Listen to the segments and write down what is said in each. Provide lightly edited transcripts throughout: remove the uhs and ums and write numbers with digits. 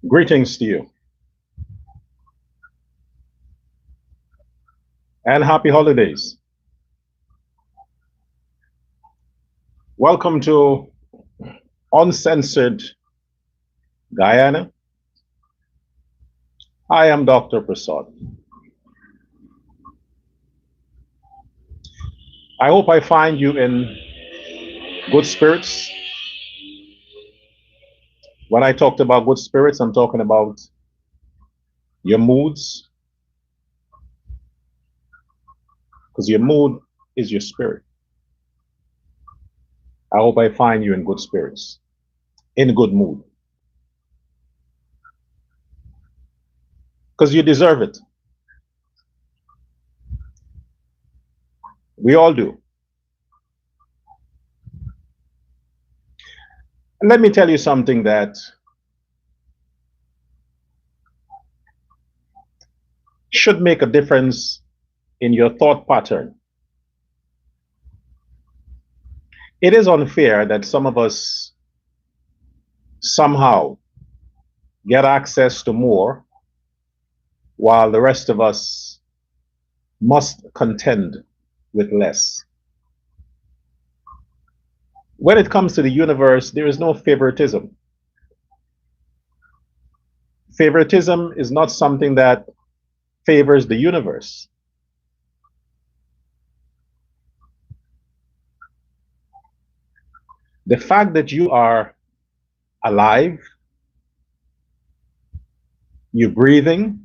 Greetings to you and happy holidays. Welcome to Uncensored Guyana. I am Dr. Prasad. I hope I find you in good spirits. When I talked about good spirits, I'm talking about your moods, because your mood is your spirit. I hope I find you in good spirits, in good mood, because you deserve it. We all do. And let me tell you something that should make a difference in your thought pattern. It is unfair that some of us somehow get access to more while the rest of us must contend with less. When it comes to the universe, there is no favoritism. Favoritism is not something that favors the universe. The fact that you are alive, you're breathing,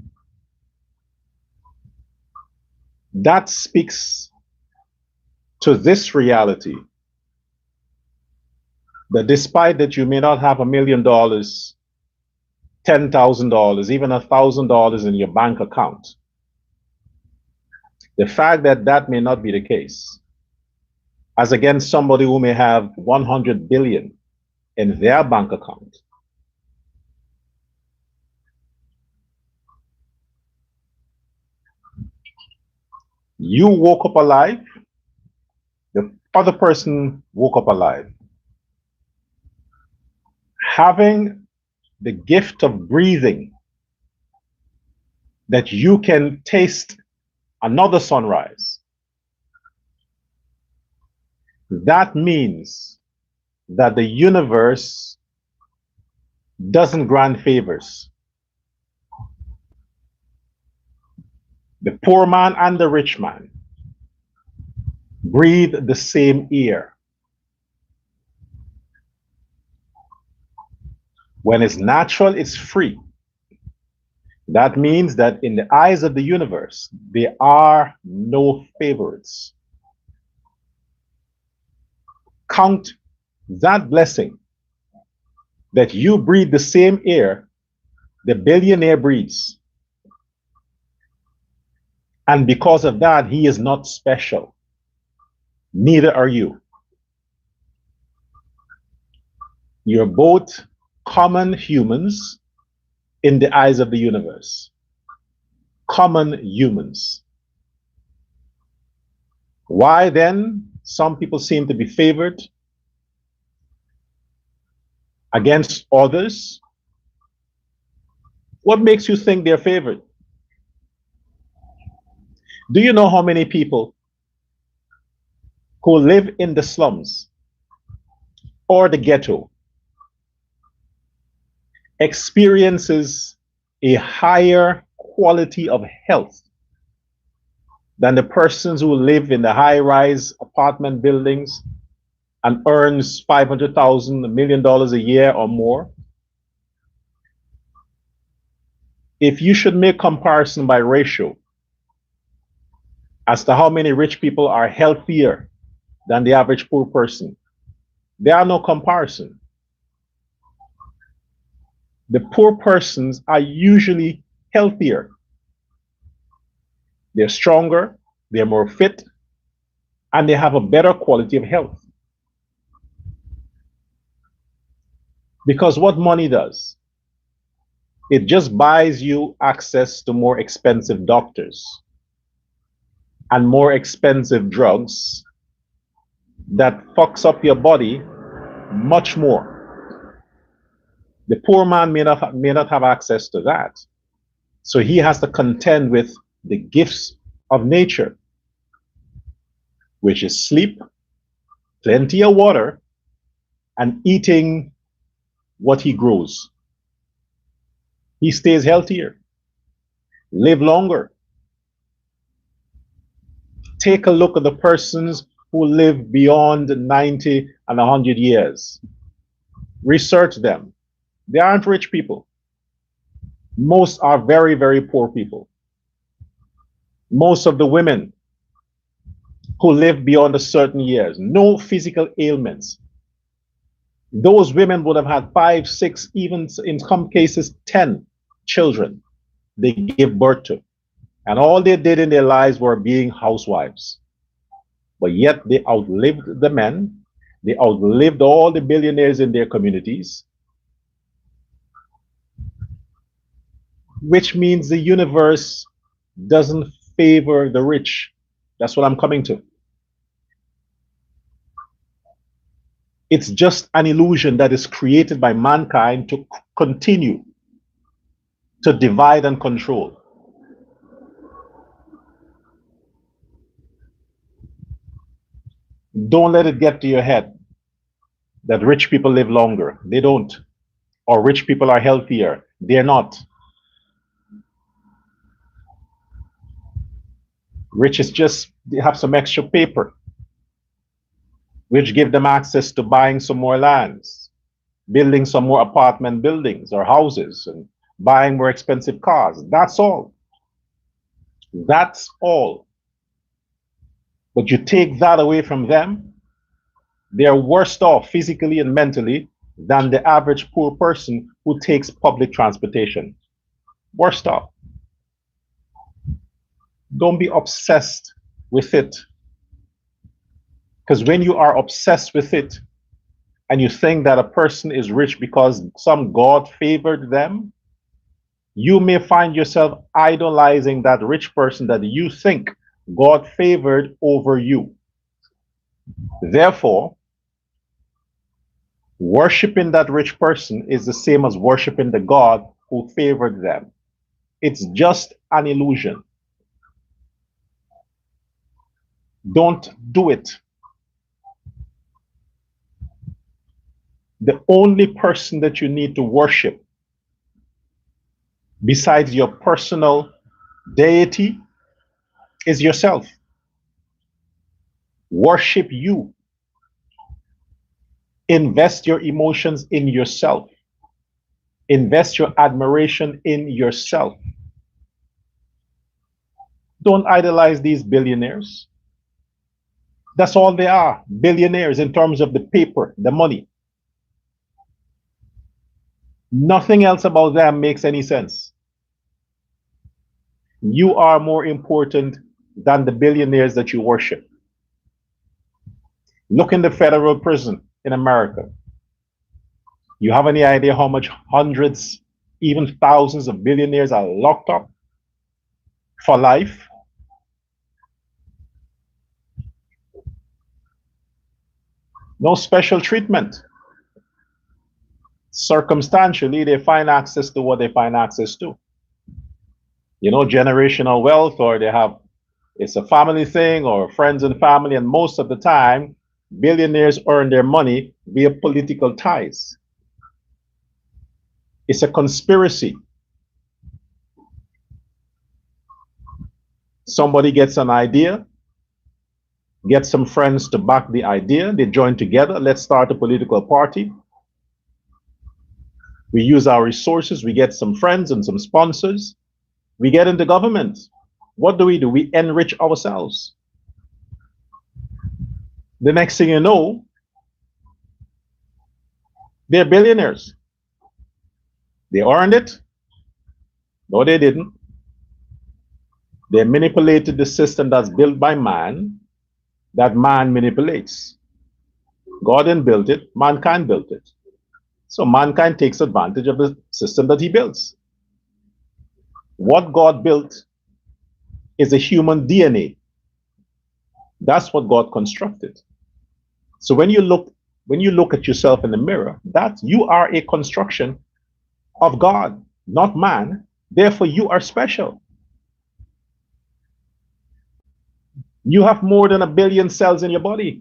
that speaks to this reality that despite that you may not have $1 million, $10,000, even $1,000 in your bank account, the fact that that may not be the case, as against somebody who may have 100 billion in their bank account, you woke up alive, the other person woke up alive. Having the gift of breathing, that you can taste another sunrise, that means that the universe doesn't grant favors. The poor man and the rich man breathe the same air. When it's natural, it's free. That means that in the eyes of the universe, there are no favorites. Count that blessing that you breathe the same air the billionaire breathes. And because of that, he is not special. Neither are you. You're both common humans in the eyes of the universe. Common humans. Why then some people seem to be favored against others? What makes you think they're favored? Do you know how many people who live in the slums or the ghetto experiences a higher quality of health than the persons who live in the high-rise apartment buildings and earns $500,000, $1 million a year or more? If you should make comparison by ratio as to how many rich people are healthier than the average poor person, there are no comparison. The poor persons are usually healthier. They're stronger, they're more fit, and they have a better quality of health. Because what money does, it just buys you access to more expensive doctors and more expensive drugs that fucks up your body much more. The poor man may not have access to that. So he has to contend with the gifts of nature, which is sleep, plenty of water, and eating what he grows. He stays healthier, live longer. Take a look at the persons who live beyond 90 and 100 years. Research them. They aren't rich people. Most are very, very poor people. Most of the women who live beyond a certain years, no physical ailments. Those women would have had 5, 6, even in some cases 10 children they gave birth to. And all they did in their lives were being housewives. But yet they outlived the men. They outlived all the billionaires in their communities. Which means the universe doesn't favor the rich. That's what I'm coming to. It's just an illusion that is created by mankind to continue to divide and control. Don't let it get to your head that rich people live longer. They don't. Or rich people are healthier. They're not. Rich is just, they have some extra paper, which give them access to buying some more lands, building some more apartment buildings or houses, and buying more expensive cars. That's all. That's all. But you take that away from them, they're worse off physically and mentally than the average poor person who takes public transportation. Worst off. Don't be obsessed with it. Because when you are obsessed with it and you think that a person is rich because some God favored them, you may find yourself idolizing that rich person that you think God favored over you. Therefore, worshiping that rich person is the same as worshiping the God who favored them. It's just an illusion. Don't do it. The only person that you need to worship besides your personal deity is yourself. Worship you. Invest your emotions in yourself. Invest your admiration in yourself. Don't idolize these billionaires. That's all they are, billionaires in terms of the paper, the money. Nothing else about them makes any sense. You are more important than the billionaires that you worship. Look in the federal prison in America. You have any idea how much hundreds, even thousands of billionaires are locked up for life? No special treatment. Circumstantially, they find access to what they find access to. You know, generational wealth, or they have, it's a family thing, or friends and family, and most of the time, billionaires earn their money via political ties. It's a conspiracy. Somebody gets an idea, get some friends to back the idea, they join together, let's start a political party. We use our resources, we get some friends and some sponsors, we get into government. What do? We enrich ourselves. The next thing you know, they're billionaires. They earned it? No, they didn't. They manipulated the system that's built by man, that man manipulates. God didn't build it, mankind built it. So mankind takes advantage of the system that he builds. What God built is a human DNA. That's what God constructed. So when you look at yourself in the mirror, that you are a construction of God, not man. Therefore, you are special. You have more than 1 billion cells in your body,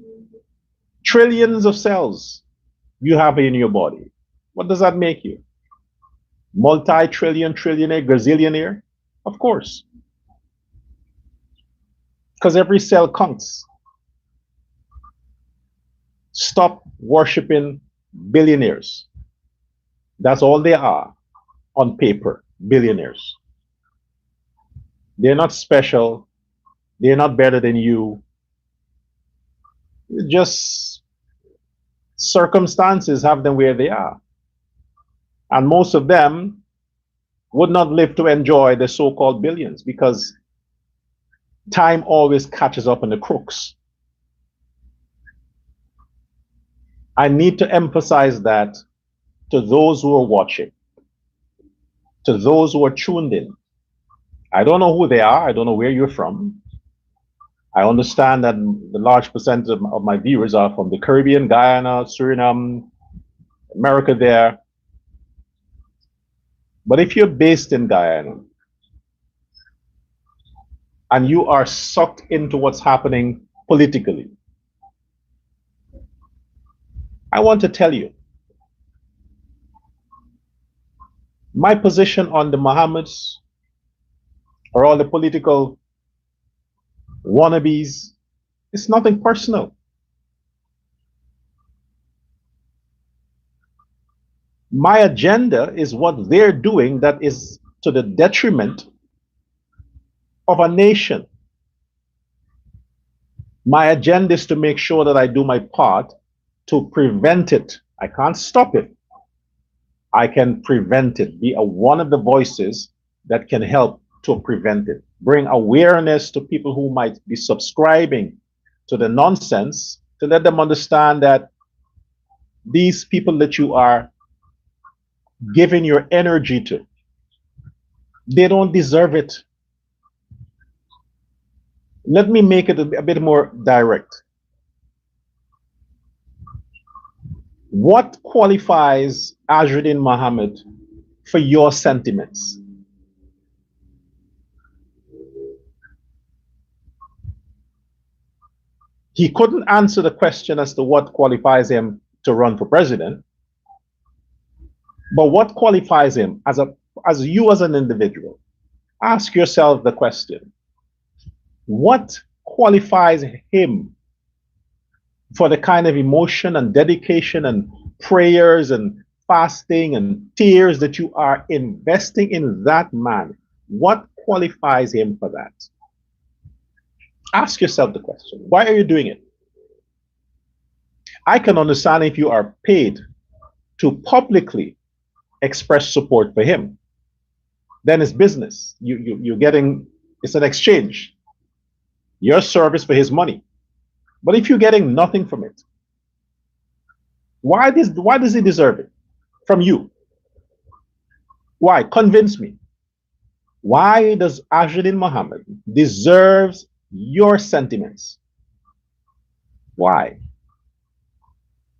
trillions of cells you have in your body. What does that make you? Multi-trillion, trillionaire, gazillionaire? Of course. Because every cell counts. Stop worshiping billionaires. That's all they are on paper, billionaires. They're not special. They're not better than you. Just circumstances have them where they are. And most of them would not live to enjoy the so-called billions because time always catches up in the crooks. I need to emphasize that to those who are watching, to those who are tuned in. I don't know who they are. I don't know where you're from. I understand that the large percentage of my viewers are from the Caribbean, Guyana, Suriname, America there. But if you're based in Guyana and you are sucked into what's happening politically, I want to tell you, my position on the Mohammeds or all the political wannabes, it's nothing personal. My agenda is what they're doing that is to the detriment of a nation. My agenda is to make sure that I do my part to prevent it. I can't stop it. I can prevent it, be one of the voices that can help to prevent it. Bring awareness to people who might be subscribing to the nonsense, to let them understand that these people that you are giving your energy to, they don't deserve it. Let me make it a bit more direct. What qualifies Azruddin Mohammed for your sentiments? He couldn't answer the question as to what qualifies him to run for president. But what qualifies him as you as an individual? Ask yourself the question. What qualifies him for the kind of emotion and dedication and prayers and fasting and tears that you are investing in that man? What qualifies him for that? Ask yourself the question. Why are you doing it? I can understand if you are paid to publicly express support for him. Then it's business. You're getting, it's an exchange. Your service for his money. But if you're getting nothing from it, why does he deserve it from you? Why? Convince me. Why does Azruddin Mohammed deserves your sentiments? Why?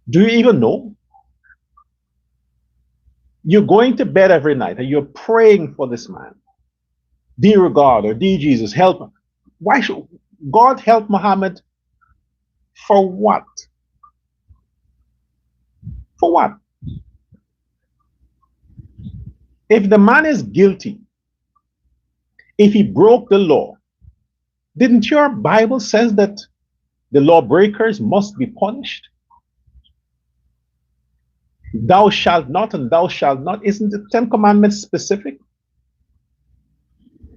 Do you even know? You're going to bed every night and you're praying for this man. Dear God or dear Jesus, help him. Why should God help Muhammad? For what? For what? If the man is guilty, if he broke the law, didn't your Bible says that the lawbreakers must be punished? Thou shalt not and thou shalt not. Isn't the 10 Commandments specific?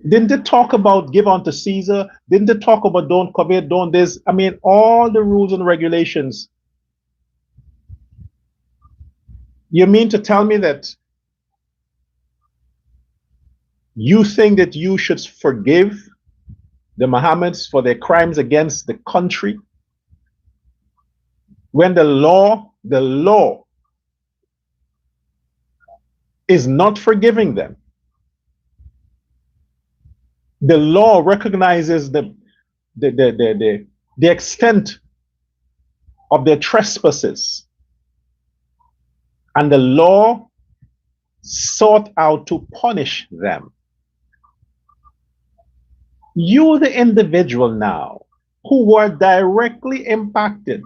Didn't it talk about give unto Caesar? Didn't it talk about don't covet, don't this? I mean, all the rules and regulations. You mean to tell me that you think that you should forgive the Mohammeds for their crimes against the country when the law is not forgiving them? The law recognizes the extent of their trespasses, and the law sought out to punish them. You, the individual now, who were directly impacted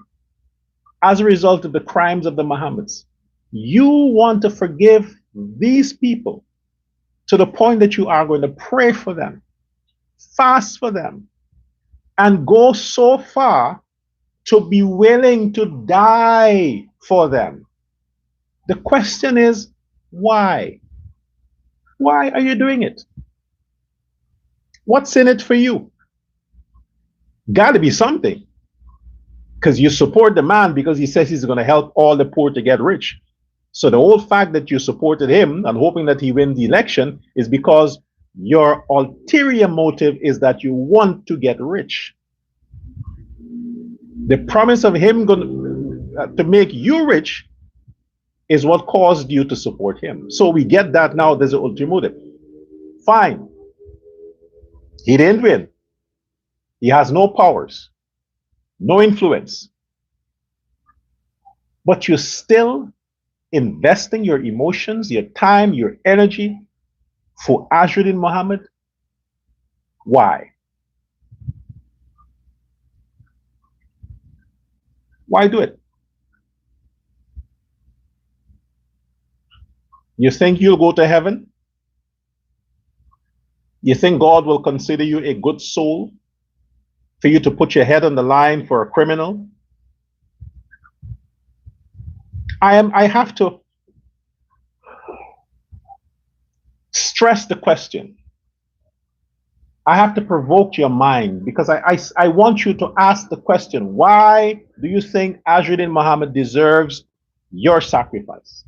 as a result of the crimes of the Mohammeds, you want to forgive these people to the point that you are going to pray for them, fast for them, and go so far to be willing to die for them. The question is, why? Why are you doing it? What's in it for you? Got to be something. Because you support the man because he says he's going to help all the poor to get rich. So the whole fact that you supported him and hoping that he wins the election is because your ulterior motive is that you want to get rich. The promise of him to make you rich is what caused you to support him. So we get that now. There's an ulterior motive. Fine. He didn't win. He has no powers, no influence. But you're still investing your emotions, your time, your energy for Azruddin Mohammed. Why? Why do it? You think you'll go to heaven? You think God will consider you a good soul for you to put your head on the line for a criminal? I have to stress the question. I have to provoke your mind because I want you to ask the question, why do you think Azruddin Mohammed deserves your sacrifice?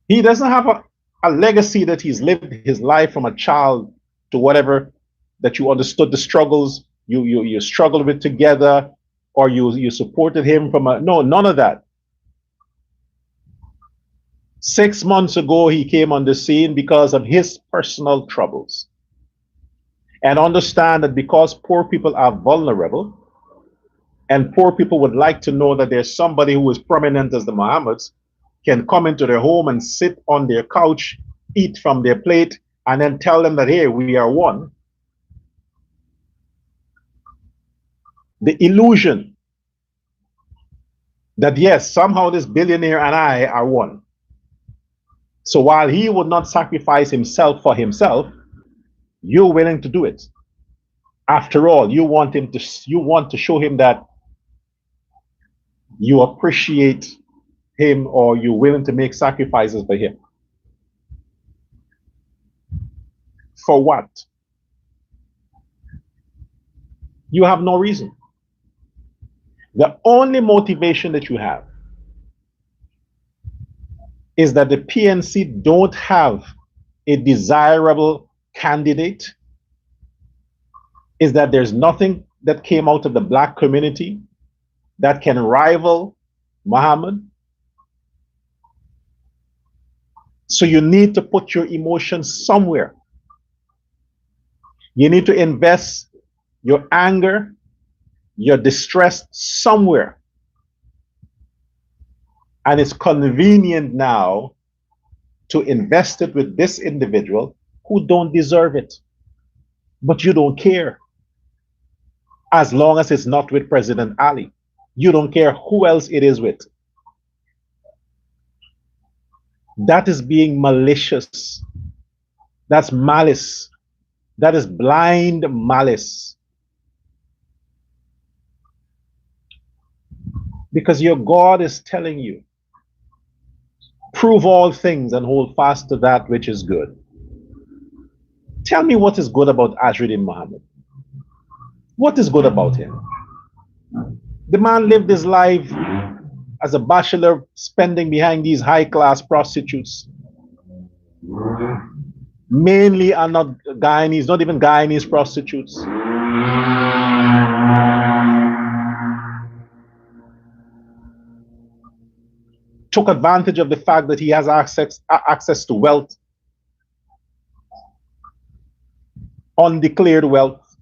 He doesn't have a legacy that he's lived his life from a child to whatever, that you understood the struggles you struggled with together, or you supported him from no, none of that. 6 months ago, he came on the scene because of his personal troubles. And understand that because poor people are vulnerable, and poor people would like to know that there's somebody who is prominent as the Mohammeds, can come into their home and sit on their couch, eat from their plate, and then tell them that, hey, we are one. The illusion that, yes, somehow this billionaire and I are one. So while he would not sacrifice himself for himself, you're willing to do it. After all, you want to show him that you appreciate him, or you're willing to make sacrifices for him. For what? You have no reason. The only motivation that you have is that the PNC don't have a desirable candidate, is that there's nothing that came out of the black community that can rival Mohammed. So you need to put your emotions somewhere. You need to invest your anger, your distress somewhere. And it's convenient now to invest it with this individual who don't deserve it. But you don't care. As long as it's not with President Ali. You don't care who else it is with. That is being malicious. That's malice. That is blind malice. Because your God is telling you, prove all things and hold fast to that which is good. Tell me what is good about Azruddin Mohammed. What is good about him? The man lived his life as a bachelor, spending behind these high-class prostitutes. Mainly are not Guyanese, not even Guyanese prostitutes. Took advantage of the fact that he has access to wealth, undeclared wealth,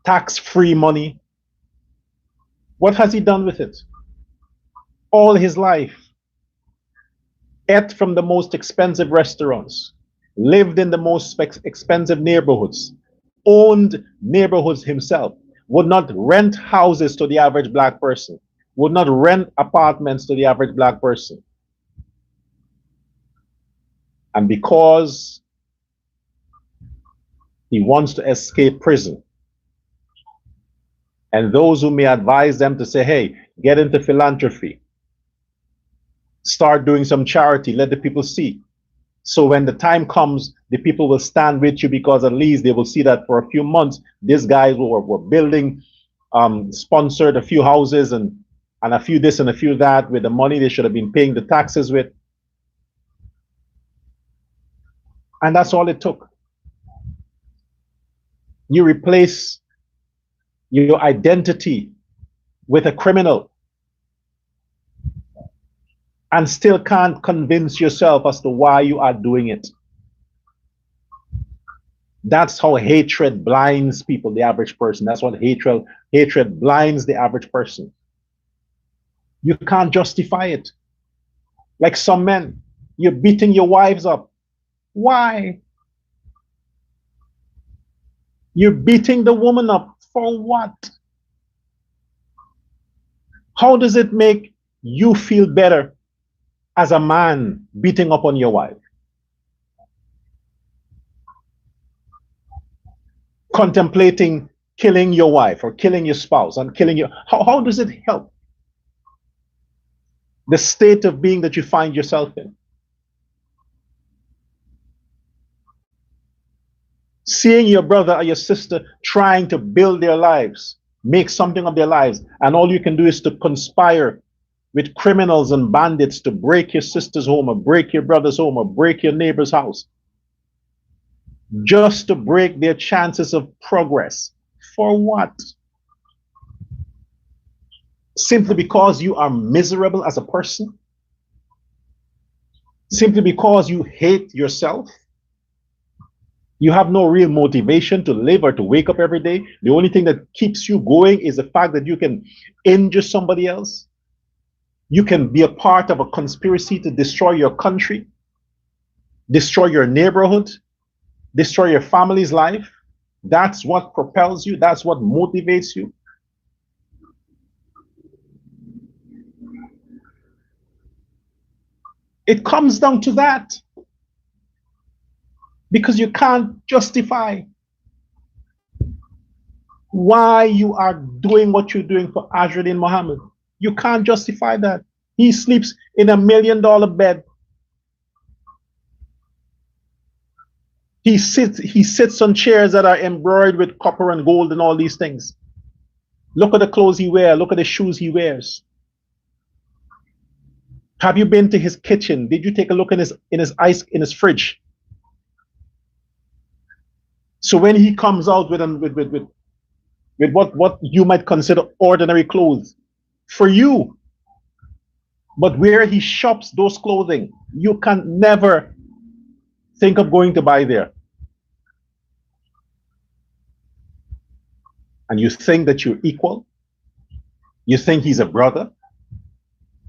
tax-free money. What has he done with it? All his life, ate from the most expensive restaurants, lived in the most expensive neighborhoods, owned neighborhoods himself, would not rent houses to the average black person, would not rent apartments to the average black person. And because he wants to escape prison, and those who may advise them to say, hey, get into philanthropy, start doing some charity, let the people see. So when the time comes, the people will stand with you because at least they will see that for a few months, these guys were building, sponsored a few houses and a few this and a few that with the money they should have been paying the taxes with. And that's all it took. You replace your identity with a criminal and still can't convince yourself as to why you are doing it. That's how hatred blinds people, the average person. That's what hatred blinds the average person. You can't justify it. Like some men, you're beating your wives up. Why? You're beating the woman up for what? How does it make you feel better as a man beating up on your wife? Contemplating killing your wife or killing your spouse and killing your, how does it help the state of being that you find yourself in? Seeing your brother or your sister trying to build their lives, make something of their lives, and all you can do is to conspire with criminals and bandits to break your sister's home or break your brother's home or break your neighbor's house, just to break their chances of progress. For what? Simply because you are miserable as a person? Simply because you hate yourself? You have no real motivation to live or to wake up every day. The only thing that keeps you going is the fact that you can injure somebody else. You can be a part of a conspiracy to destroy your country, destroy your neighborhood, destroy your family's life. That's what propels you. That's what motivates you. It comes down to that. Because you can't justify why you are doing what you're doing for Azruddin Mohammed. You can't justify that. He sleeps in $1 million bed. He sits on chairs that are embroidered with copper and gold and all these things. Look at the clothes he wears. Look at the shoes he wears. Have you been to his kitchen? Did you take a look in his fridge? So when he comes out with what you might consider ordinary clothes for you, but where he shops those clothing, you can never think of going to buy there. And you think that you're equal? You think he's a brother?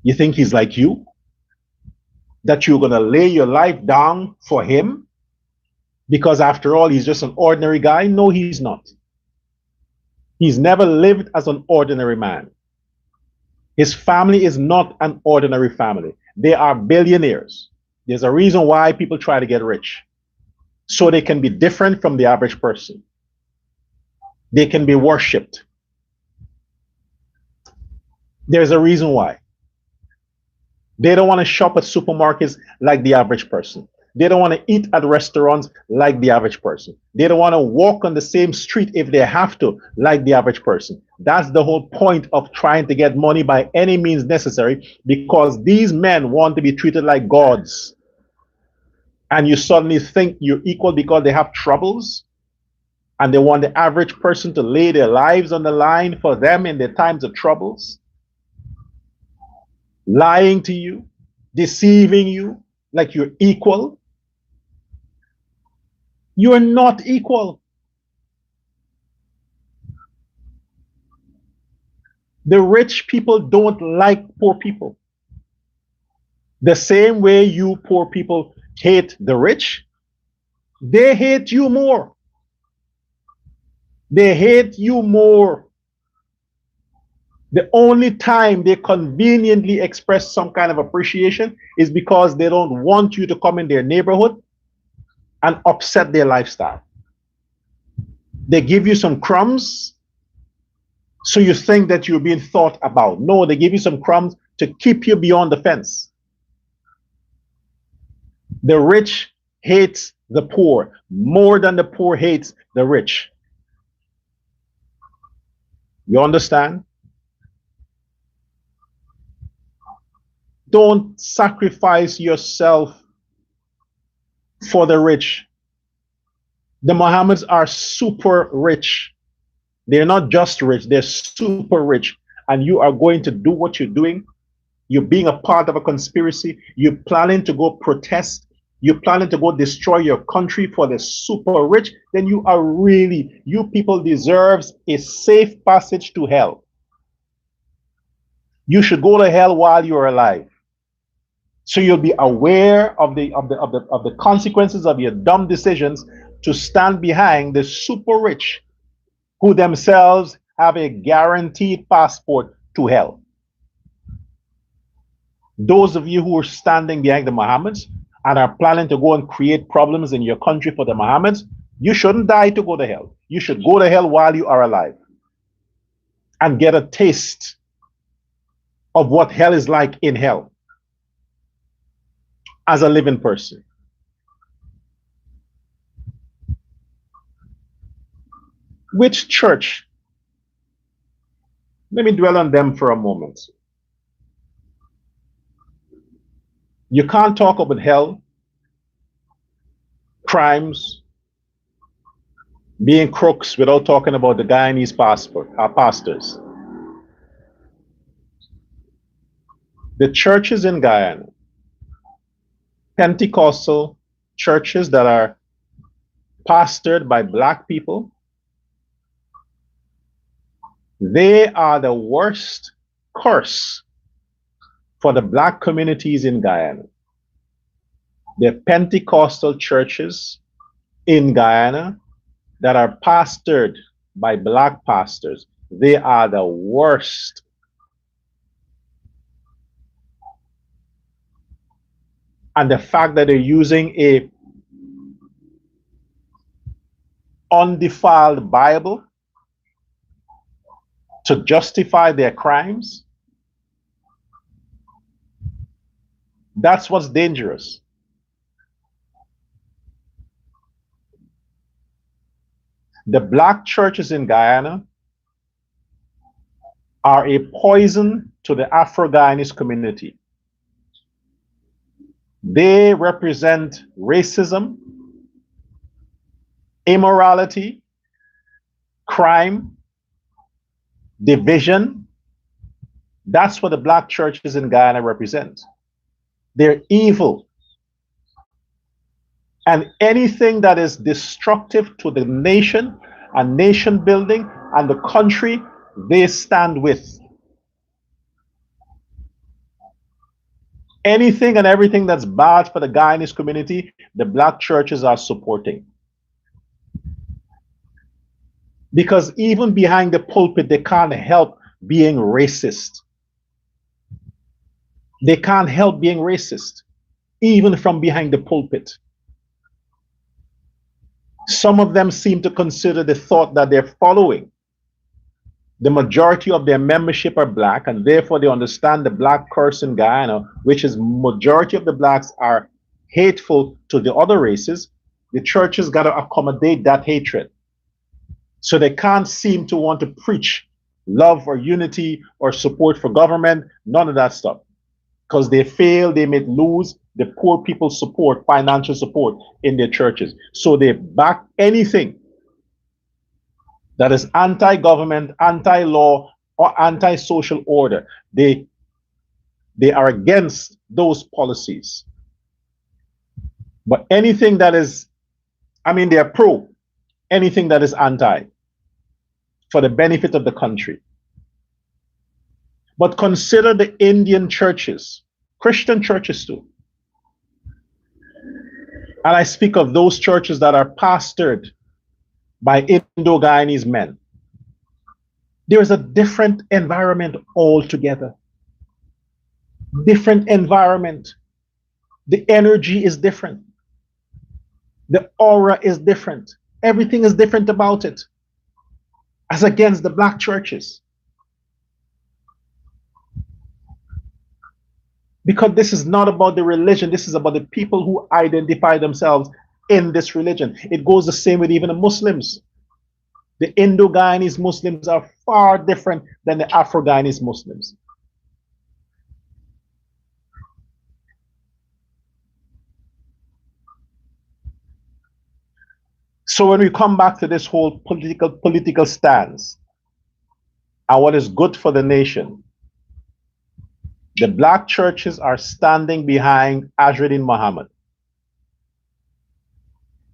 You think he's like you? That you're going to lay your life down for him? Because after all, he's just an ordinary guy? No, he's not. He's never lived as an ordinary man. His family is not an ordinary family. They are billionaires. There's a reason why people try to get rich. So they can be different from the average person. They can be worshipped. There's a reason why. They don't want to shop at supermarkets like the average person. They don't want to eat at restaurants like the average person. They don't want to walk on the same street if they have to, like the average person. That's the whole point of trying to get money by any means necessary, because these men want to be treated like gods. And you suddenly think you're equal because they have troubles, and they want the average person to lay their lives on the line for them in their times of troubles, lying to you, deceiving you like you're equal. You are not equal. The rich people don't like poor people. The same way you poor people hate the rich, they hate you more. They hate you more. The only time they conveniently express some kind of appreciation is because they don't want you to come in their neighborhood and upset their lifestyle. They give you some crumbs so you think that you're being thought about. No, they give you some crumbs to keep you beyond the fence. The rich hates the poor more than the poor hates the rich. You understand? Don't sacrifice yourself for the rich. The Mohammeds are super rich. They're not just rich, they're super rich. And you are going to do what you're doing. You're being a part of a conspiracy. You're planning to go protest. You're planning to go destroy your country for the super rich. Then you are really, you people deserves a safe passage to hell. You should go to hell while you're alive. So you'll be aware of the consequences of your dumb decisions to stand behind the super rich who themselves have a guaranteed passport to hell. Those of you who are standing behind the Mohammeds and are planning to go and create problems in your country for the Mohammeds, you shouldn't die to go to hell. You should go to hell while you are alive and get a taste of what hell is like in hell as a living person. Which church? Let me dwell on them for a moment. You can't talk about hell, crimes, being crooks without talking about the Guyanese pastors. The churches in Guyana, Pentecostal churches that are pastored by black people, they are the worst curse for the black communities in Guyana. The Pentecostal churches in Guyana that are pastored by black pastors, they are the worst. And the fact that they're using a undefiled Bible to justify their crimes, that's what's dangerous. The black churches in Guyana are a poison to the Afro-Guyanese community. They represent racism, immorality, crime, division. That's what the black churches in Guyana represent. They're evil. And anything that is destructive to the nation and nation building and the country, they stand with. Anything and everything that's bad for the Guyanese community, the black churches are supporting. Because even behind the pulpit, they can't help being racist. They can't help being racist, even from behind the pulpit. Some of them seem to consider the thought that they're following. The majority of their membership are black, and therefore they understand the black curse in Guyana, which is majority of the blacks are hateful to the other races. The churches got to accommodate that hatred. So they can't seem to want to preach love or unity or support for government, none of that stuff. Because they fail, they may lose the poor people's support, financial support in their churches. So they back anything that is anti-government, anti-law, or anti-social order. They are against those policies. But anything that is, they are pro anything that is anti for the benefit of the country. But consider the Indian churches Christian churches too. And I speak of those churches that are pastored by Indo-Guyanese men. There is a different environment altogether. Different environment. The energy is different. The aura is different. Everything is different about it, as against the black churches. Because this is not about the religion, this is about the people who identify themselves in this religion. It goes the same with even the Muslims. The Indo-Guyanese Muslims are far different than the Afro-Guyanese Muslims. So when we come back to this whole political stance and what is good for the nation, the black churches are standing behind Azruddin Mohammed.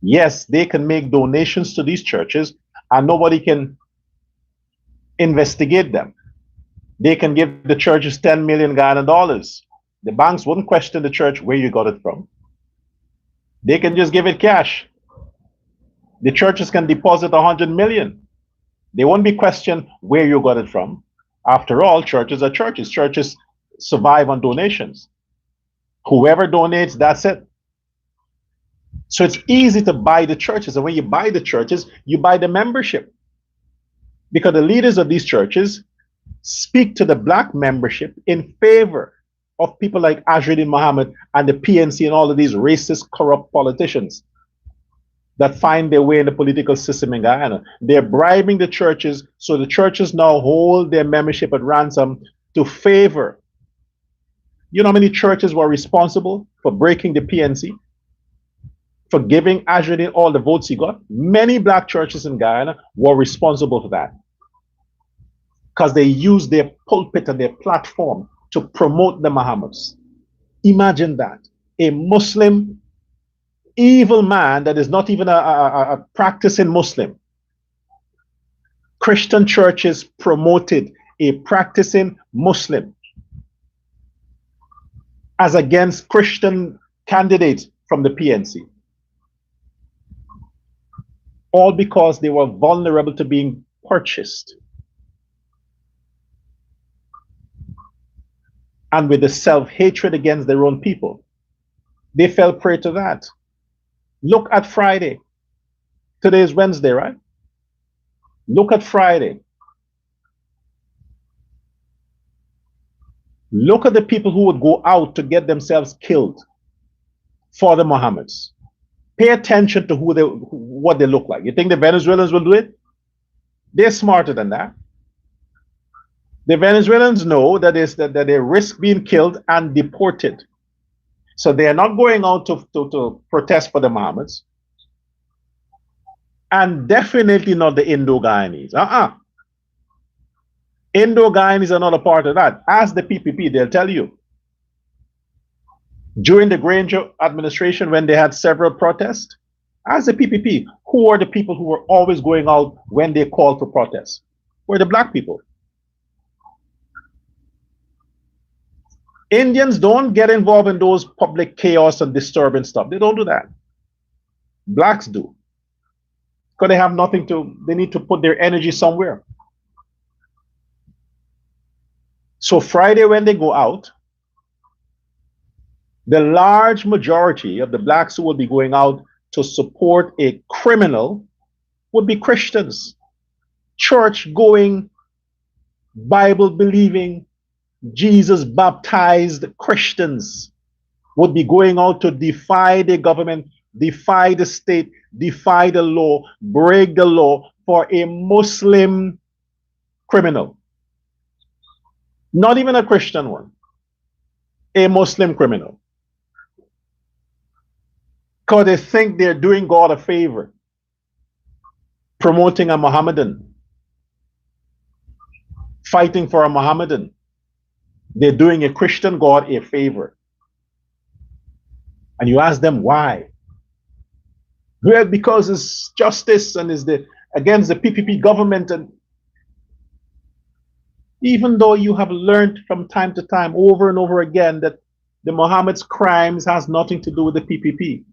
Yes, they can make donations to these churches and nobody can investigate them. They can give the churches 10 million Guyana dollars. The banks wouldn't question the church where you got it from. They can just give it cash. The churches can deposit 100 million. They won't be questioned where you got it from. After all, churches are churches. Churches survive on donations. Whoever donates, that's it. So it's easy to buy the churches. And when you buy the churches, you buy the membership. Because the leaders of these churches speak to the black membership in favor of people like Azruddin Mohammed and the PNC and all of these racist, corrupt politicians that find their way in the political system in Guyana. They're bribing the churches, so the churches now hold their membership at ransom to favor. You know how many churches were responsible for breaking the PNC? For giving Azruddin all the votes he got? Many black churches in Guyana were responsible for that. Because they used their pulpit and their platform to promote the Mohammeds. Imagine that. A Muslim evil man that is not even a practicing Muslim. Christian churches promoted a practicing Muslim as against Christian candidates from the PNC. All because they were vulnerable to being purchased. And with the self-hatred against their own people, they fell prey to that. Look at Friday. Today is Wednesday, right? Look at Friday. Look at the people who would go out to get themselves killed for the Mohammeds. Pay attention to what they look like. You think the Venezuelans will do it? They're smarter than that. The Venezuelans know that they risk being killed and deported. So they are not going out to protest for the Mohammeds. And definitely not the Indo-Guyanese. Indo-Guyanese are not a part of that. Ask the PPP, they'll tell you. During the Granger administration, when they had several protests, ask the PPP, who are the people who were always going out when they called for protests? Were the black people. Indians don't get involved in those public chaos and disturbance stuff. They don't do that. Blacks do. Because they have nothing to, they need to put their energy somewhere. So Friday when they go out, the large majority of the blacks who will be going out to support a criminal would be Christians, church-going, Bible-believing, Jesus-baptized Christians would be going out to defy the government, defy the state, defy the law, break the law for a Muslim criminal. Not even a Christian one. A Muslim criminal. Because they think they're doing God a favor, promoting a Mohammedan, fighting for a Mohammedan. They're doing a Christian God a favor. And you ask them why. Well, because it's justice and is against the PPP government. And even though you have learned from time to time over and over again that the Mohammed's crimes has nothing to do with the PPP.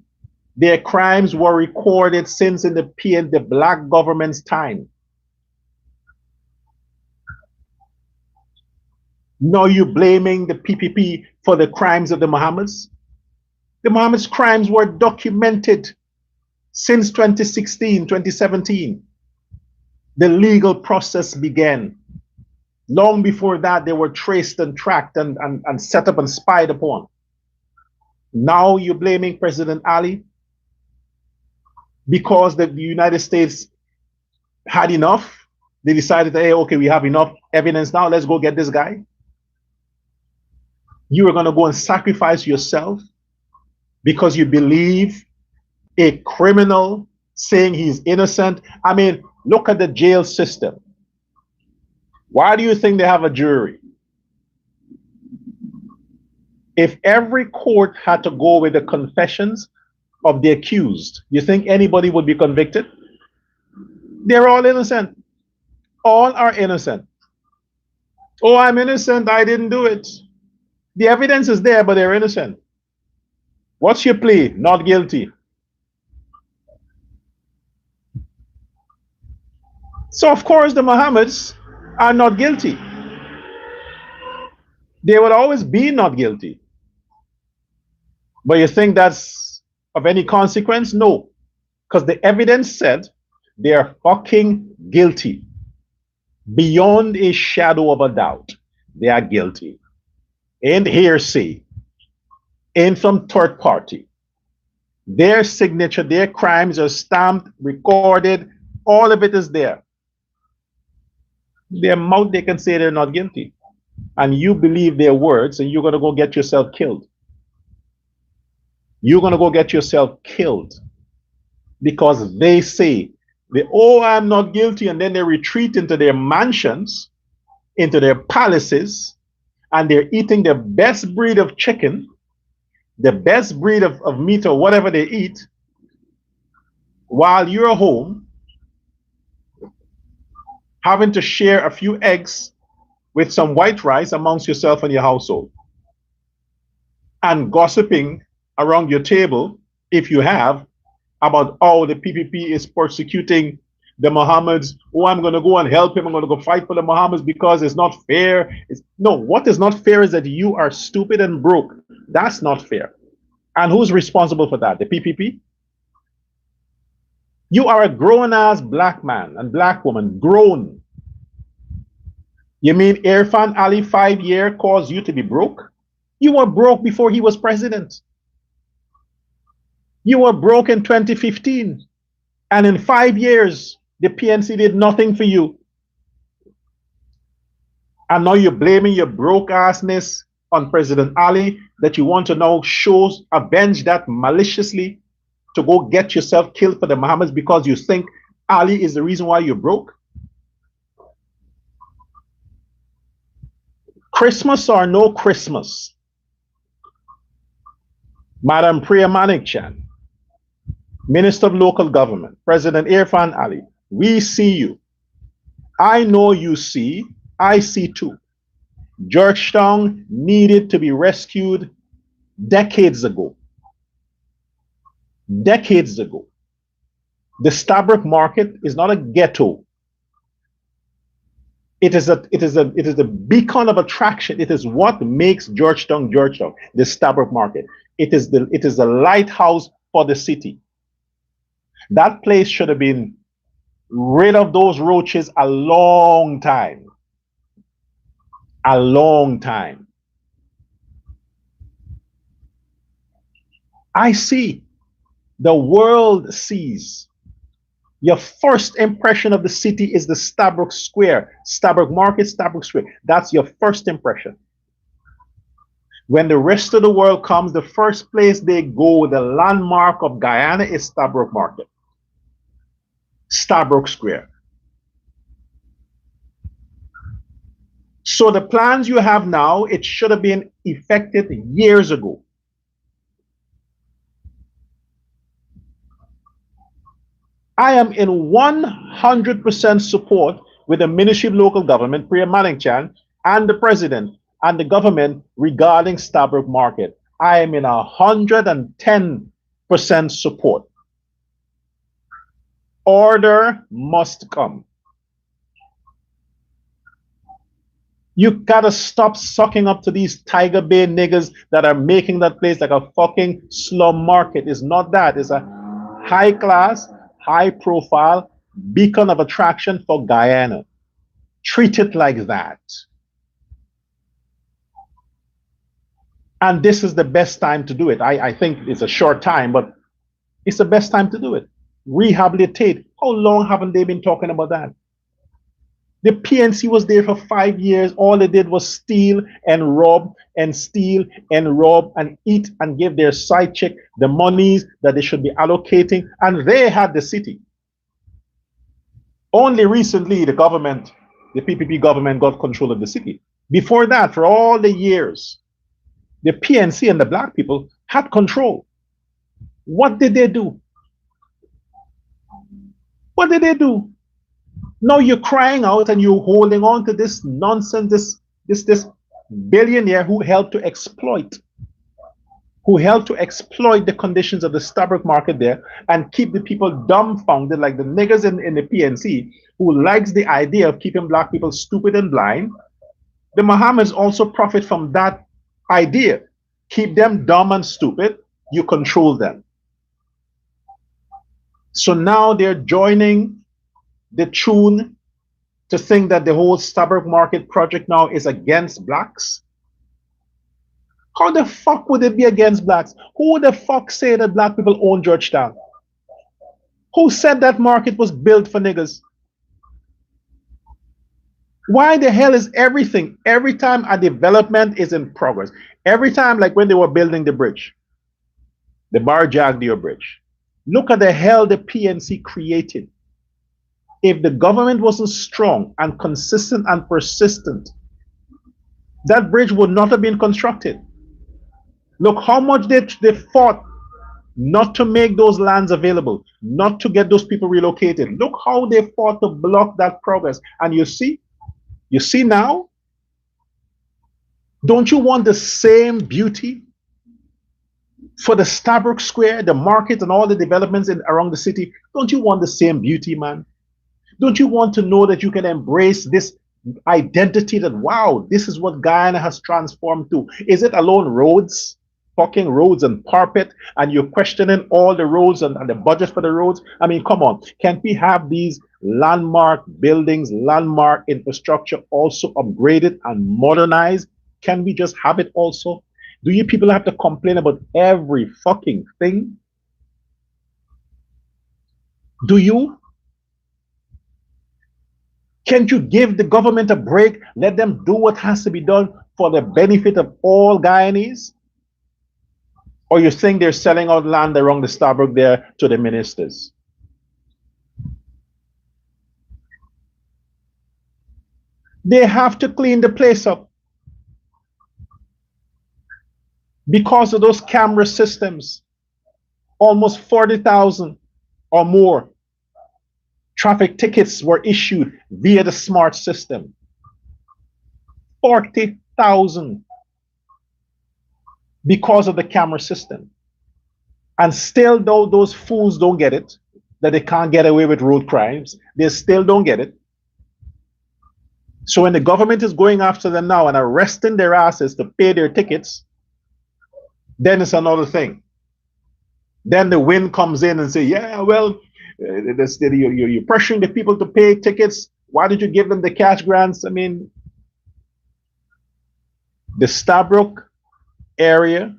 Their crimes were recorded since in the black government's time. Now you blaming the PPP for the crimes of the Mohammeds? The Mohammed's crimes were documented since 2016, 2017. The legal process began. Long before that, they were traced and tracked and set up and spied upon. Now you're blaming President Ali because the United States had enough. They decided, hey, okay, we have enough evidence now. Let's go get this guy. You are going to go and sacrifice yourself because you believe a criminal saying he's innocent. I mean, look at the jail system. Why do you think they have a jury? If every court had to go with the confessions of the accused, you think anybody would be convicted? They're all innocent. All are innocent. Oh, I'm innocent. I didn't do it. The evidence is there, but they're innocent. What's your plea? Not guilty. So, of course, the Mohammeds are not guilty. They will always be not guilty. But you think that's of any consequence? No. Because the evidence said they are fucking guilty. Beyond a shadow of a doubt, they are guilty. And hearsay, and from third party. Their signature, their crimes are stamped, recorded, all of it is there. Their mouth, they can say they're not guilty. And you believe their words, and you're going to go get yourself killed. You're going to go get yourself killed because they say, oh, I'm not guilty, and then they retreat into their mansions, into their palaces, and they're eating the best breed of chicken, the best breed of meat or whatever they eat, while you're home, having to share a few eggs with some white rice amongst yourself and your household, and gossiping around your table, if you have, about how the PPP is persecuting the Mohammeds. Oh, I'm going to go and help him. I'm going to go fight for the Mohammeds because it's not fair. No, what is not fair is that you are stupid and broke. That's not fair. And who's responsible for that? The PPP? You are a grown-ass black man and black woman, grown. You mean Irfan Ali 5 years caused you to be broke? You were broke before he was president. You were broke in 2015. And in 5 years, the PNC did nothing for you. And now you're blaming your broke assness on President Ali, that you want to now avenge that maliciously to go get yourself killed for the Mohammeds because you think Ali is the reason why you're broke? Christmas or no Christmas, Madam Priya Manik-Chan, Minister of Local Government, President Irfan Ali, we see you. I know you see, I see too. Georgetown needed to be rescued decades ago. Decades ago. The Stabroek Market is not a ghetto. It is a beacon of attraction. It is what makes Georgetown, Georgetown, the Stabroek Market. It is the lighthouse for the city. That place should have been rid of those roaches a long time. A long time. I see. The world sees. Your first impression of the city is the Stabroek Square, Stabroek Market, Stabroek Square. That's your first impression. When the rest of the world comes, the first place they go, the landmark of Guyana, is Stabroek Market, Stabroek Square. So the plans you have now, it should have been effected years ago. I am in 100% support with the Ministry of Local Government, Priya Manik-Chan, and the President and the government regarding Stabroek Market. I am in 110% support. Order must come. You gotta stop sucking up to these Tiger Bay niggas that are making that place like a fucking slum market. It's not that. It's a high class, high profile beacon of attraction for Guyana. Treat it like that. And this is the best time to do it. I think it's a short time, but it's the best time to do it. Rehabilitate. How long haven't they been talking about that? The PNC was there for 5 years. All they did was steal and rob and steal and rob and eat and give their side chick the monies that they should be allocating. And they had the city. Only recently, the government, the PPP government, got control of the city. Before that, for all the years, the PNC and the black people had control. What did they do? What did they do? Now you're crying out and you're holding on to this nonsense, this billionaire who helped to exploit the conditions of the Stabroek Market there and keep the people dumbfounded, like the niggas in the PNC who likes the idea of keeping black people stupid and blind. The Mohammeds also profit from that idea. Keep them dumb and stupid, you control them. So now they're joining the tune to think that the whole Stabroek Market project now is against blacks. How the fuck would it be against blacks? Who the fuck say that black people own Georgetown? Who said that market was built for niggas? Why the hell is everything, every time a development is in progress, every time, like when they were building the bridge, the Barjagdio Bridge, look at the hell the PNC created. If the government wasn't strong and consistent and persistent, that bridge would not have been constructed. Look how much they fought not to make those lands available, not to get those people relocated. Look how they fought to block that progress. And you see now, don't you want the same beauty for the Stabroek Square, the market, and all the developments around the city? Don't you want the same beauty, man? Don't you want to know that you can embrace this identity that, wow, this is what Guyana has transformed to? Is it alone roads, fucking roads and carpet, and you're questioning all the roads and the budget for the roads? I mean, come on. Can't we have these landmark buildings, landmark infrastructure also upgraded and modernized? Can we just have it also? Do you people have to complain about every fucking thing? Do you? Can't you give the government a break? Let them do what has to be done for the benefit of all Guyanese? Or you think they're selling out land around the Stabroek there to the ministers? They have to clean the place up because of those camera systems. Almost 40,000 or more traffic tickets were issued via the smart system. 40,000 because of the camera system. And still, though, those fools don't get it, that they can't get away with road crimes. They still don't get it. So when the government is going after them now and arresting their asses to pay their tickets, then it's another thing. Then the wind comes in and say, yeah, well, you're pressuring the people to pay tickets. Why did you give them the cash grants? I mean, the Stabroek area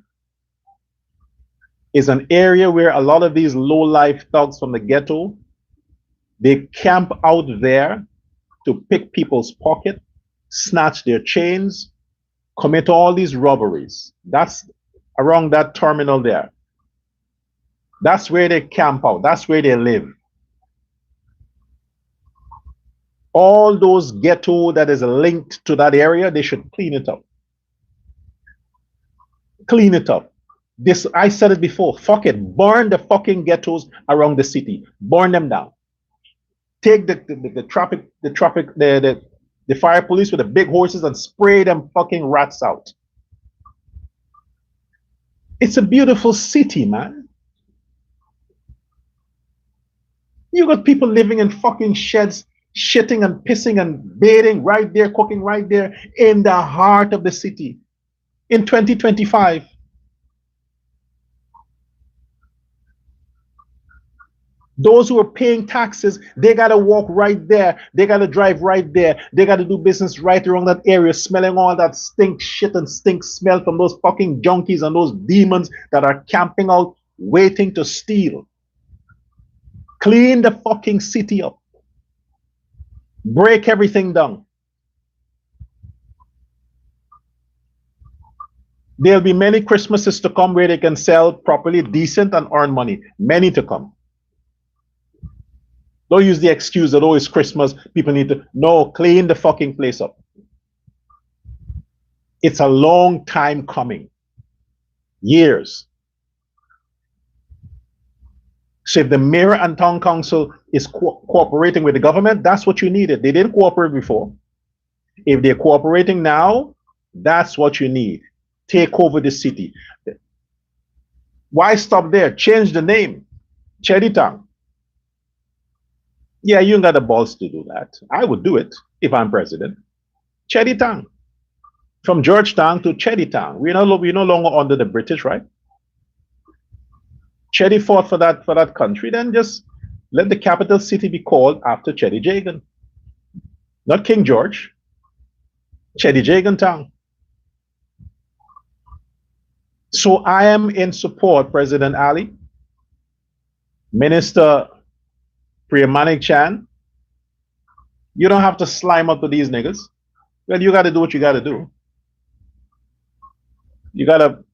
is an area where a lot of these low-life thugs from the ghetto, they camp out there to pick people's pocket, snatch their chains, commit all these robberies. That's around that terminal there. That's where they camp out. That's where they live. All those ghetto that is linked to that area, they should clean it up. Clean it up. This, I said it before, fuck it. Burn the fucking ghettos around the city. Burn them down. Take the the fire police with the big horses and spray them fucking rats out. It's a beautiful city, man. You got people living in fucking sheds, shitting and pissing and bathing right there, cooking right there in the heart of the city in 2025. Those who are paying taxes, they got to walk right there. They got to drive right there. They got to do business right around that area, smelling all that stink shit and stink smell from those fucking junkies and those demons that are camping out, waiting to steal. Clean the fucking city up. Break everything down. There'll be many Christmases to come where they can sell properly, decent, and earn money. Many to come. Don't use the excuse that, oh, it's Christmas, people need to. No, clean the fucking place up. It's a long time coming. Years. So if the mayor and town council is cooperating with the government, that's what you needed. They didn't cooperate before. If they're cooperating now, that's what you need. Take over the city. Why stop there? Change the name. Cheditang. Yeah, you ain't got the balls to do that. I would do it if I'm president. Cheditang. From Georgetown to Cheditang. We're no longer under the British, right? Chedi fought for that country, then just let the capital city be called after Chedi Jagan. Not King George. Chedi Jagan Town. So I am in support, President Ali, Minister Priyamanik Chan. You don't have to slime up to these niggas. Well, you got to do what you got to do. You got to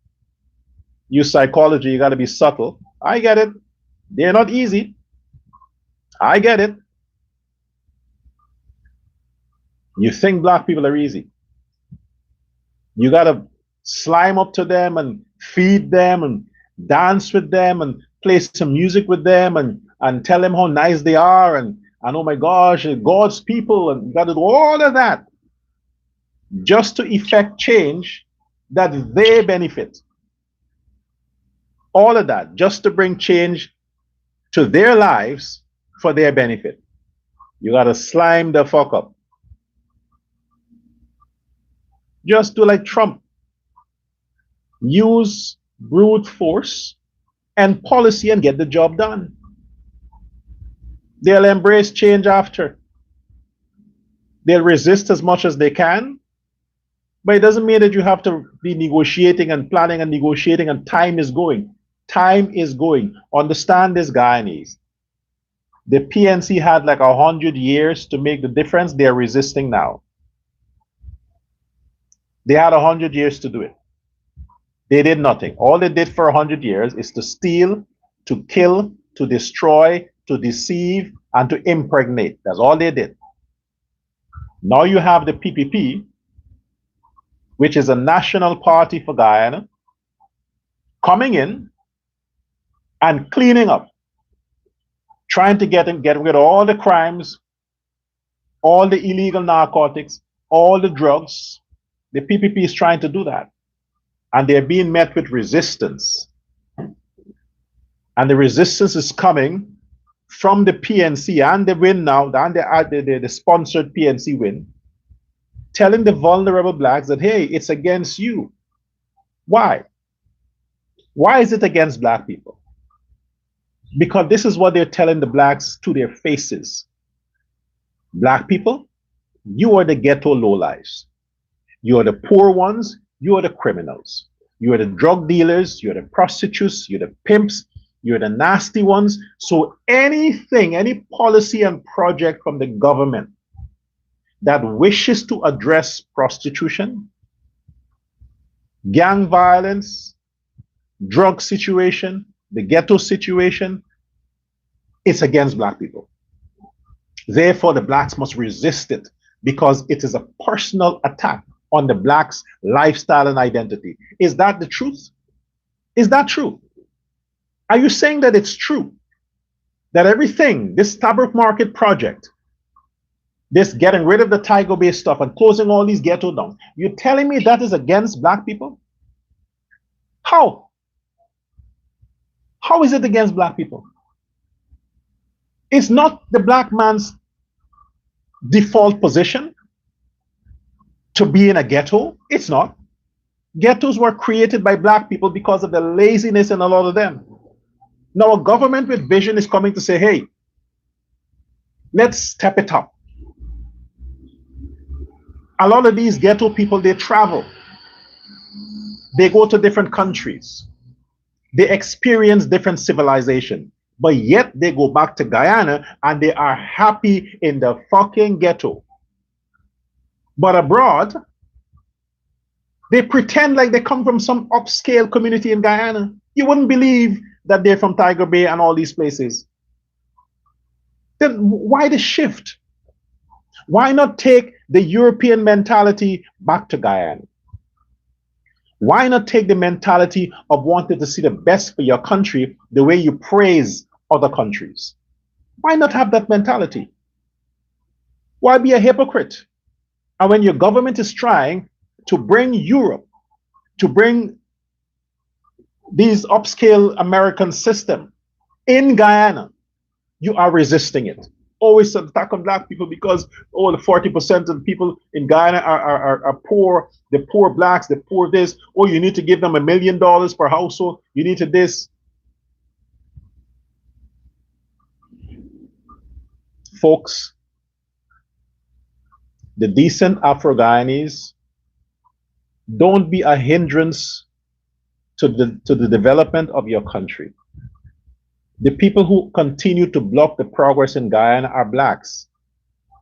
use psychology. You got to be subtle. I get it. They're not easy. I get it. You think black people are easy. You got to slime up to them and feed them and dance with them and play some music with them and tell them how nice they are and oh my gosh, God's people, and you got to do all of that just to effect change that they benefit. All of that just to bring change to their lives for their benefit. You got to slime the fuck up. Just do like Trump. Use brute force and policy and get the job done. They'll embrace change after. They'll resist as much as they can, but it doesn't mean that you have to be negotiating and planning and negotiating and time is going. Time is going. Understand this, Guyanese. The PNC had like 100 years to make the difference. They're resisting now. They had 100 years to do it. They did nothing. All they did for 100 years is to steal, to kill, to destroy, to deceive, and to impregnate. That's all they did. Now you have the PPP, which is a national party for Guyana, coming in and cleaning up, trying to get rid of all the crimes, all the illegal narcotics, all the drugs. The PPP is trying to do that. And they're being met with resistance. And the resistance is coming from the PNC and the win now, and the sponsored PNC win, telling the vulnerable blacks that, hey, it's against you. Why? Why is it against black people? Because this is what they're telling the blacks to their faces. Black people, you are the ghetto lowlifes. You are the poor ones. You are the criminals. You are the drug dealers. You are the prostitutes. You're the pimps. You're the nasty ones. So anything, any policy and project from the government that wishes to address prostitution, gang violence, drug situation, the ghetto situation, it's against black people. Therefore, the blacks must resist it because it is a personal attack on the blacks' lifestyle and identity. Is that the truth? Is that true? Are you saying that it's true that everything, this Taberk Market project, This getting rid of the Tiger Bay stuff and closing all these ghetto down. You're telling me that is against black people? How? How is it against black people? It's not the black man's default position to be in a ghetto. It's not. Ghettos were created by black people because of the laziness in a lot of them. Now a government with vision is coming to say, hey, let's step it up. A lot of these ghetto people, they travel. They go to different countries. They experience different civilization. But yet they go back to Guyana and they are happy in the fucking ghetto. But abroad, they pretend like they come from some upscale community in Guyana. You wouldn't believe that they're from Tiger Bay and all these places. Then why the shift? Why not take the European mentality back to Guyana? Why not take the mentality of wanting to see the best for your country the way you praise other countries? Why not have that mentality? Why be a hypocrite? And when your government is trying to bring Europe, to bring these upscale American system in Guyana, you are resisting it. Always attack on black people because the 40% of people in Guyana are poor. The poor blacks, the poor this. Oh, you need to give them $1 million per household. You need to this. Folks, the decent Afro-Guyanese, don't be a hindrance to the development of your country. The people who continue to block the progress in Guyana are blacks.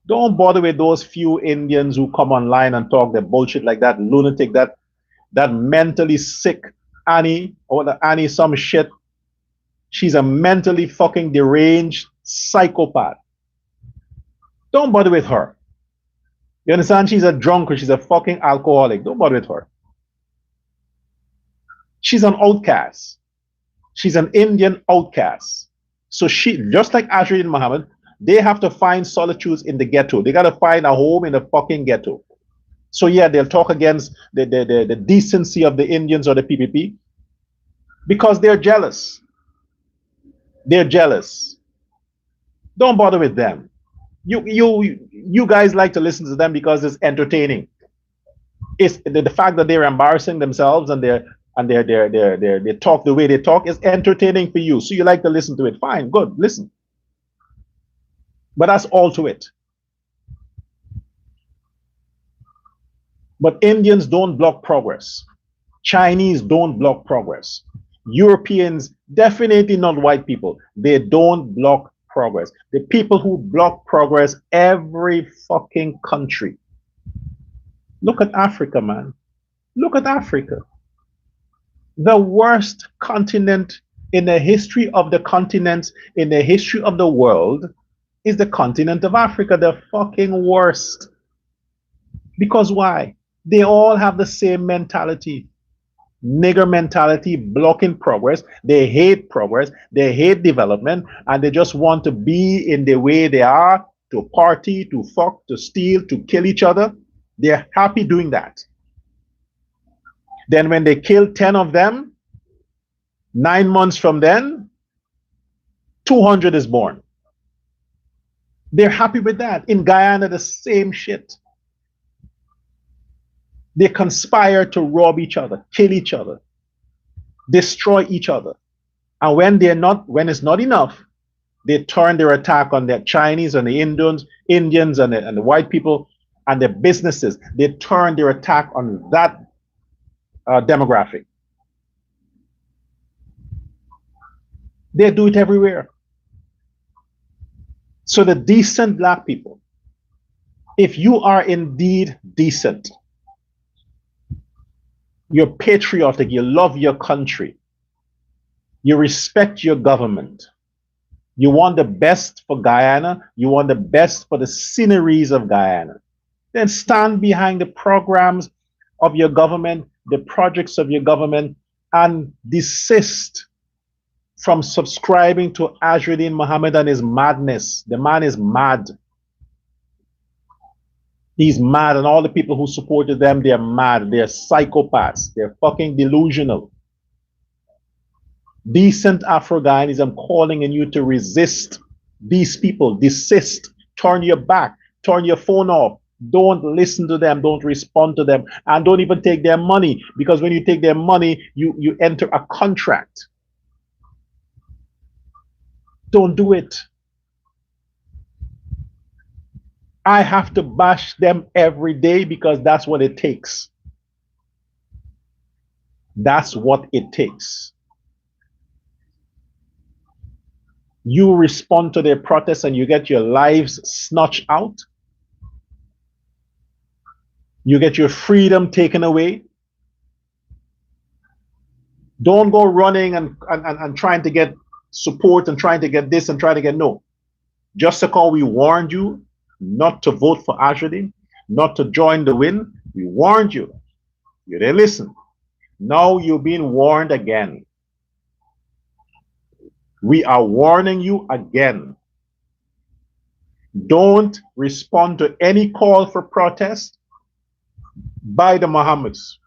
Don't bother with those few Indians who come online and talk their bullshit like that lunatic, that mentally sick Annie, or the Annie some shit. She's a mentally fucking deranged psychopath. Don't bother with her. You understand? She's a drunkard. She's a fucking alcoholic. Don't bother with her. She's an outcast. She's an Indian outcast. So she, just like Azruddin Mohammed, they have to find solitudes in the ghetto. They got to find a home in the fucking ghetto. So yeah, they'll talk against the decency of the Indians or the PPP because they're jealous. They're jealous. Don't bother with them. You guys like to listen to them because it's entertaining. It's the fact that they're embarrassing themselves and they talk the way they talk is entertaining for you. So you like to listen to it. Fine, good, listen. But that's all to it. But Indians don't block progress. Chinese don't block progress. Europeans, definitely not white people, they don't block progress. The people who block progress, every fucking country. Look at Africa, man. Look at Africa. The worst continent in the history of the continents, in the history of the world, is the continent of Africa. The fucking worst. Because why? They all have the same mentality. Nigger mentality, blocking progress. They hate progress. They hate development. And they just want to be in the way they are, to party, to fuck, to steal, to kill each other. They're happy doing that. Then when they kill 10 of them, 9 months from then, 200 is born. They're happy with that. In Guyana, the same shit. They conspire to rob each other, kill each other, destroy each other. And when it's not enough, they turn their attack on the Chinese and the Indians and the white people and the businesses. They turn their attack on that demographic. They do it everywhere. So the decent black people, if you are indeed decent, you're patriotic, you love your country, you respect your government, you want the best for Guyana, you want the best for the sceneries of Guyana, then stand behind the programs of your government, the projects of your government, and desist from subscribing to Azruddin Mohammed and his madness. The man is mad. He's mad, and all the people who supported them, they're mad. They're psychopaths. They're fucking delusional. Decent Afro-Guyanese, I'm calling on you to resist these people. Desist. Turn your back. Turn your phone off. Don't listen to them. Don't respond to them. And don't even take their money. Because when you take their money, you enter a contract. Don't do it. I have to bash them every day because that's what it takes. That's what it takes. You respond to their protests and you get your lives snatched out. You get your freedom taken away. Don't go running and trying to get support and trying to get this and trying to get no. Just because we warned you not to vote for Azruddin, not to join the win, we warned you. You didn't listen. Now you're being warned again. We are warning you again. Don't respond to any call for protest by the Mohammeds.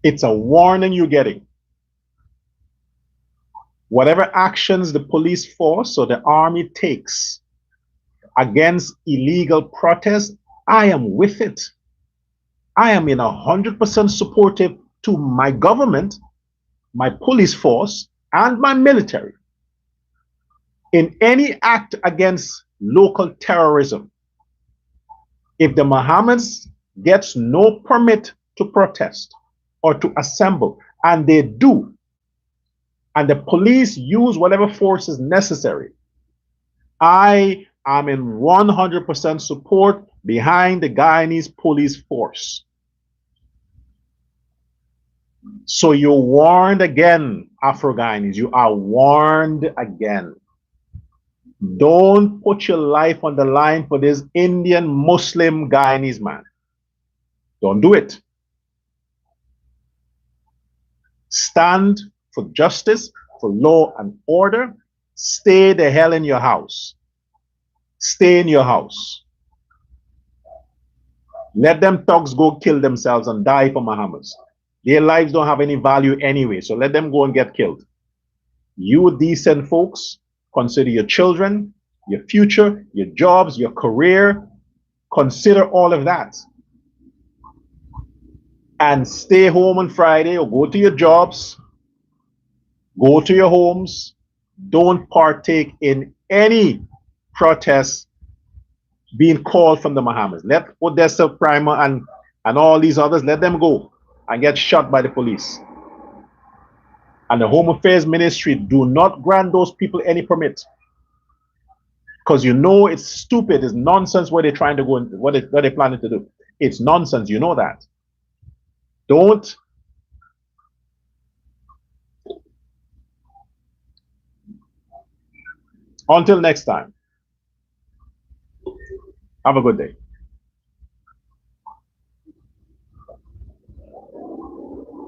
It's a warning you're getting. Whatever actions the police force or the army takes against illegal protest, I am with it. I am in 100% supportive to my government, my police force, and my military in any act against local terrorism. If the Mohammeds gets no permit to protest or to assemble, and they do, and the police use whatever force is necessary, I am in 100% support behind the Guyanese police force. So you're warned again, Afro-Guyanese. You are warned again. Don't put your life on the line for this Indian Muslim Guyanese man. Don't do it. Stand for justice, for law and order. Stay the hell in your house. Stay in your house. Let them thugs go kill themselves and die for Mohammeds. Their lives don't have any value anyway, so let them go and get killed. You decent folks, consider your children, your future, your jobs, your career. Consider all of that. And stay home on Friday or go to your jobs, go to your homes. Don't partake in any protests being called from the Mohammeds. Let Odessa Primer and all these others, let them go and get shot by the police. And the Home Affairs Ministry, do not grant those people any permit. Because you know it's stupid, it's nonsense what they're trying to go, what they're planning to do. It's nonsense, you know that. Don't. Until next time, have a good day.